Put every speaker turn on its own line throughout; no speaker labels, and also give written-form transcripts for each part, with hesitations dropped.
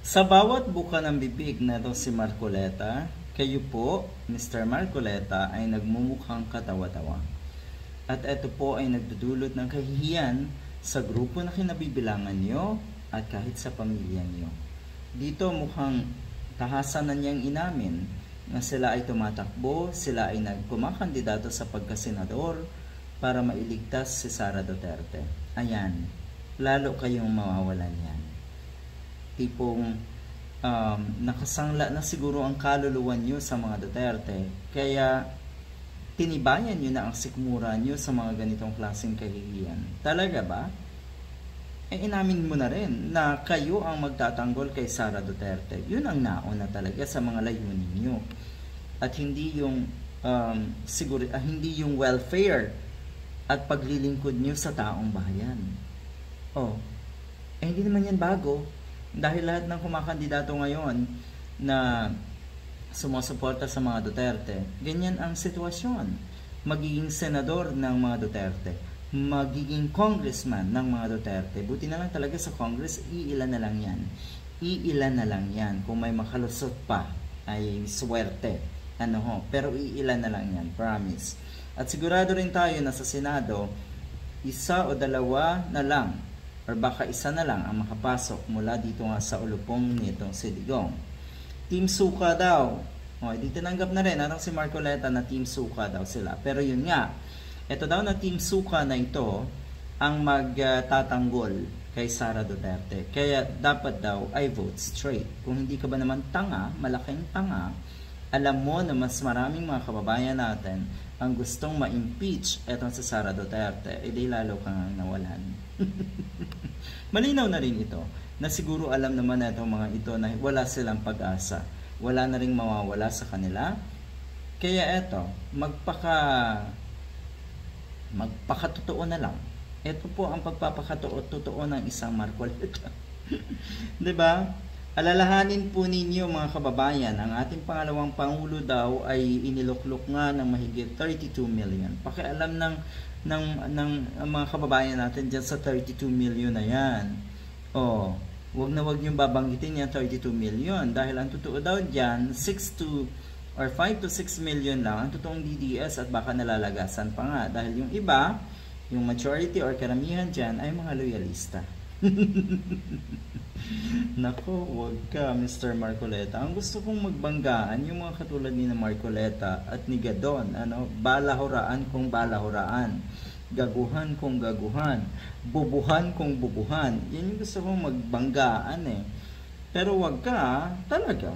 Sa bawat buka ng bibig na ito si Marcoleta, kayo po, Mr. Marcoleta, ay nagmumukhang katawa-tawa. At ito po ay nagdudulot ng kahihiyan sa grupo na kinabibilangan nyo at kahit sa pamilya nyo. Dito mukhang tahasan na niyang inamin na sila ay tumatakbo, sila ay nagkumakandidato sa pagkasenador para mailigtas si Sara Duterte. Ayan, lalo kayong mawawalan yan. Tipong nakasangla na siguro ang kaluluwa nyo sa mga Duterte, kaya tinibayan nyo na ang sikmura nyo sa mga ganitong klaseng kahihiyan. Talaga ba? Inamin mo na rin na kayo ang magtatanggol kay Sara Duterte. Yun ang nauna talaga sa mga layunin nyo. At hindi yung hindi yung welfare at paglilingkod nyo sa taong bayan. Hindi naman yan bago. Dahil lahat ng kumakandidato ngayon na sumusuporta sa mga Duterte, ganyan ang sitwasyon. Magiging senador ng mga Duterte, magiging congressman ng mga Duterte. Buti na lang talaga sa Congress, iilan na lang yan. Iilan na lang yan. Kung may makalusot pa, ay swerte. Pero iilan na lang yan, promise. At sigurado rin tayo na sa Senado, isa o dalawa na lang, or baka isa na lang ang makapasok mula dito nga sa ulupong nitong si Digong. Team Suka daw. Di tinanggap na rin si Marcoleta na Team Suka daw sila. Pero yun nga, ito daw na Team Suka na ito ang magtatanggol kay Sara Duterte. Kaya dapat daw ay vote straight. Kung hindi ka ba naman tanga, malaking tanga, alam mo na mas maraming mga kababayan natin ang gustong ma-impeach etong si Sara Duterte, di lalo kang nawalan. Malinaw na rin ito na siguro alam naman na itong mga ito na wala silang pag-asa, wala na rin mawawala sa kanila. Kaya eto, magpakatotoo na lang. Ito po ang pagpapakatotoo ng isang Marcoleta. Diba? Alalahanin po ninyo mga kababayan, ang ating pangalawang pangulo daw ay iniluklok nga ng mahigit 32 million. Pakialam ng mga kababayan natin dyan sa 32 million na yan. Wag na wag niyong babanggitin yan 32 million dahil ang totoo daw dyan 5 to 6 million lang ang totoong DDS at baka nalalagasan pa nga dahil yung iba, yung majority or karamihan dyan ay mga loyalista. Nako, wag ka Mr. Marcoleta. Ang gusto kong magbanggaan yung mga katulad ni Marcoleta at ni Gadon, balahuraan kung balahuraan, gaguhan kung gaguhan, bubuhan kung bubuhan. Yan yung gusto kong magbanggaan Pero wag ka, talaga.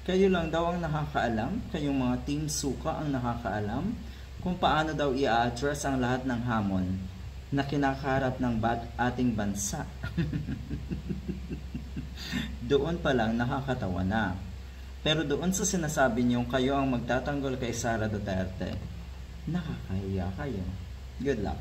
Kayo lang daw ang nakakaalam, kayong mga Team Suka ang nakakaalam kung paano daw i-address ang lahat ng hamon na kinakaharap ng ating bansa. Doon pa lang nakakatawa na. Pero doon sa sinasabi niyong kayo ang magtatanggol kay Sara Duterte, nakakahiya kayo. Good luck.